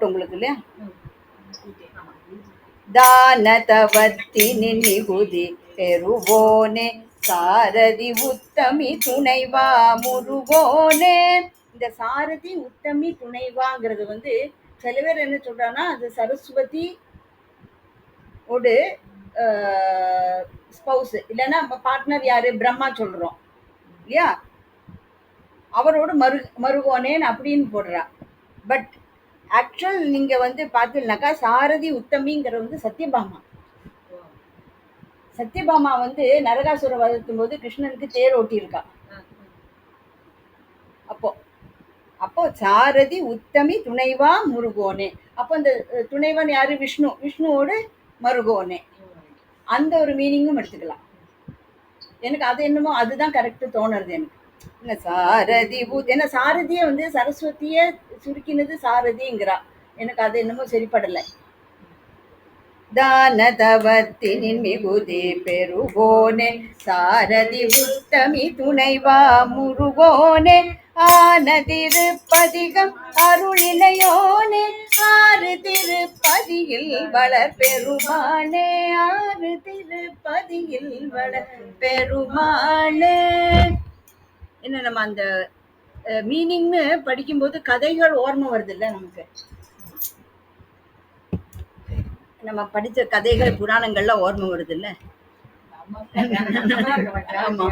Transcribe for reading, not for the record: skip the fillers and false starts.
உங்களுக்கு இல்லையா? தானதவத்தினின் மிகுதி பெறுவோனே சாரதி உத்தமி துணைவா முருகோனே. இந்த சாரதி உத்தமி துணைவாங்கிறது வந்து சில பேர் என்ன சொல்றாங்கன்னா அது சரஸ்வதி ஒரு ஸ்பௌஸ் இல்லைன்னா பார்ட்னர் யாரு பிரம்மா சொல்றோம் இல்லையா, அவரோட மருகோனேன்னு அப்படின்னு போடுறா. பட் ஆக்சுவல் நீங்க வந்து பார்த்தீங்கன்னாக்கா சாரதி உத்தமிங்கிற வந்து சத்யபாமா. சத்யபாமா வந்து நரகாசுர வதத்தும் போது கிருஷ்ணனுக்கு தேர் ஓட்டியிருக்கா. அப்போ சாரதி உத்தமி துணைவா முருகோனே. அப்போ இந்த துணைவன் யாரு? விஷ்ணு. விஷ்ணுவோடு மருகோனே, அந்த ஒரு மீனிங்கும் எடுத்துக்கலாம். எனக்கு அது என்னமோ அதுதான் கரெக்ட் தோணுறது எனக்கு. இல்ல சாரதி ஏன்னா சாரதியை வந்து சரஸ்வதிய சுருக்கினது சாரதிங்கிறா. எனக்கு அது என்னமோ சரிப்படலை. தானதவத்தினின் மிகுதி பெறுவோனே சாரதி உத்தமி துணைவா முருகோனே ஆனதிருப்பதிகம் அருளினையோனே ஆறு திருப்பதியில் வளர் பெருமானே ஆறு திருப்பதியில் வளர் பெருமானே. என்ன நம்ம அந்த மீனிங்னு படிக்கும்போது கதைகள் ஓர்மை வருது இல்லை நமக்கு. நம்ம படிச்ச கதைகள் புராணங்கள்ல ஓர்மை வருது இல்ல. ஆமா